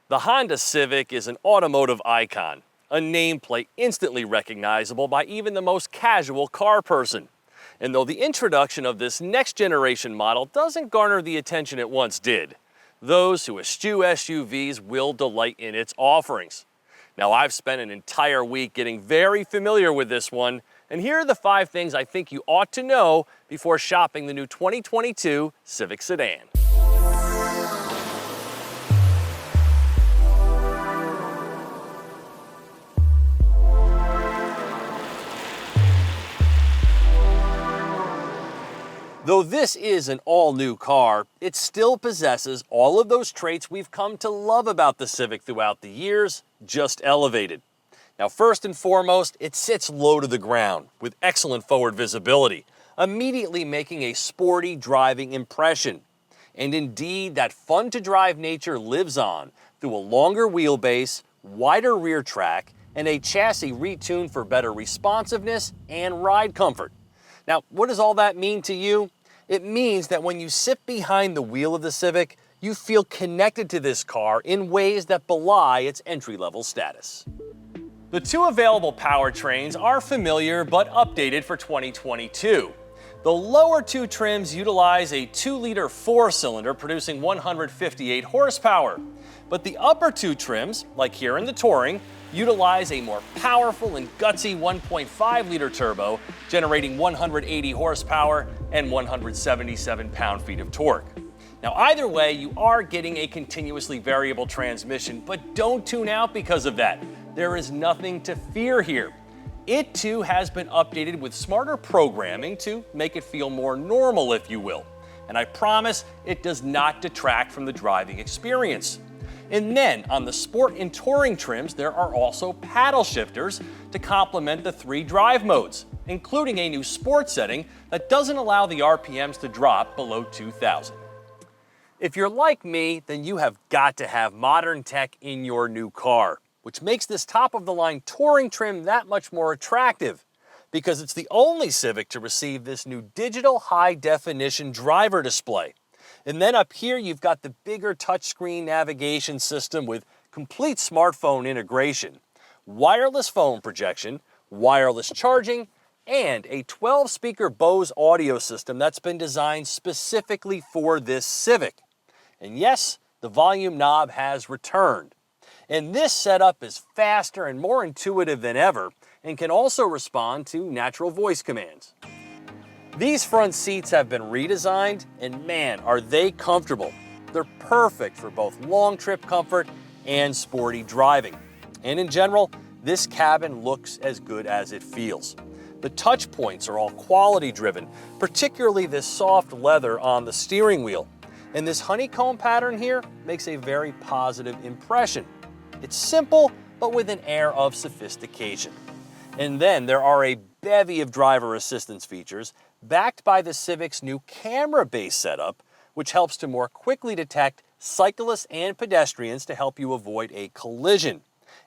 The Honda Civic is an automotive icon, a nameplate instantly recognizable by even the most casual car person. And though the introduction of this next generation model doesn't garner the attention it once did, those who eschew SUVs will delight in its offerings. Now, I've spent an entire week getting very familiar with this one, and here are the 5 things I think you ought to know before shopping the new 2022 Civic Sedan. Though this is an all-new car, it still possesses all of those traits we've come to love about the Civic throughout the years, just elevated. Now, first and foremost, it sits low to the ground with excellent forward visibility, immediately making a sporty driving impression. And indeed, that fun-to-drive nature lives on through a longer wheelbase, wider rear track, and a chassis retuned for better responsiveness and ride comfort. Now, what does all that mean to you? It means that when you sit behind the wheel of the Civic, you feel connected to this car in ways that belie its entry-level status. The 2 available powertrains are familiar but updated for 2022. The lower 2 trims utilize a 2-liter 4-cylinder producing 158 horsepower, but the upper 2 trims, like here in the Touring, utilize a more powerful and gutsy 1.5-liter turbo, generating 180 horsepower and 177 pound-feet of torque. Now, either way, you are getting a continuously variable transmission, but don't tune out because of that. There is nothing to fear here. It too has been updated with smarter programming to make it feel more normal, if you will. And I promise it does not detract from the driving experience. And then on the Sport and Touring trims, there are also paddle shifters to complement the 3 drive modes, including a new Sport setting that doesn't allow the RPMs to drop below 2,000. If you're like me, then you have got to have modern tech in your new car, which makes this top-of-the-line Touring trim that much more attractive, because it's the only Civic to receive this new digital high-definition driver display. And then up here, you've got the bigger touchscreen navigation system with complete smartphone integration, wireless phone projection, wireless charging, and a 12-speaker Bose audio system that's been designed specifically for this Civic. And yes, the volume knob has returned. And this setup is faster and more intuitive than ever and can also respond to natural voice commands. These front seats have been redesigned, and man, are they comfortable. They're perfect for both long trip comfort and sporty driving. And in general, this cabin looks as good as it feels. The touch points are all quality driven, particularly this soft leather on the steering wheel. And this honeycomb pattern here makes a very positive impression. It's simple, but with an air of sophistication. And then there are a bevy of driver assistance features backed by the Civic's new camera-based setup, which helps to more quickly detect cyclists and pedestrians to help you avoid a collision.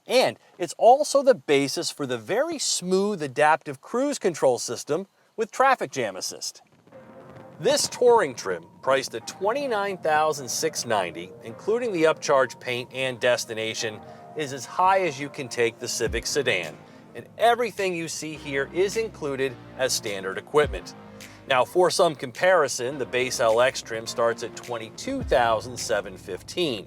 And it's also the basis for the very smooth adaptive cruise control system with traffic jam assist. This Touring trim, priced at $29,690, including the upcharge paint and destination, is as high as you can take the Civic Sedan, and everything you see here is included as standard equipment. Now, for some comparison, the base LX trim starts at $22,715.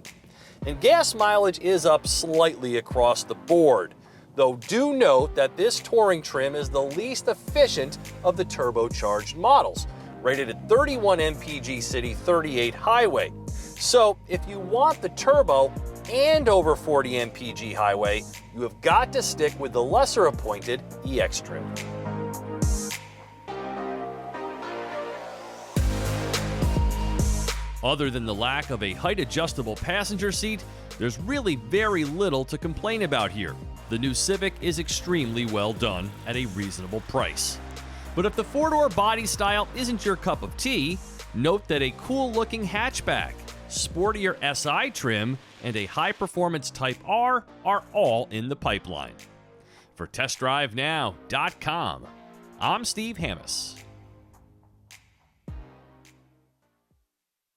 And gas mileage is up slightly across the board, though do note that this Touring trim is the least efficient of the turbocharged models, rated at 31 mpg city, 38 highway. So if you want the turbo and over 40 mpg highway, you have got to stick with the lesser appointed EX trim. Other than the lack of a height-adjustable passenger seat, there's really very little to complain about here. The new Civic is extremely well done at a reasonable price. But if the 4-door body style isn't your cup of tea, note that a cool-looking hatchback, sportier SI trim, and a high-performance Type R are all in the pipeline. For TestDriveNow.com, I'm Steve Hammis.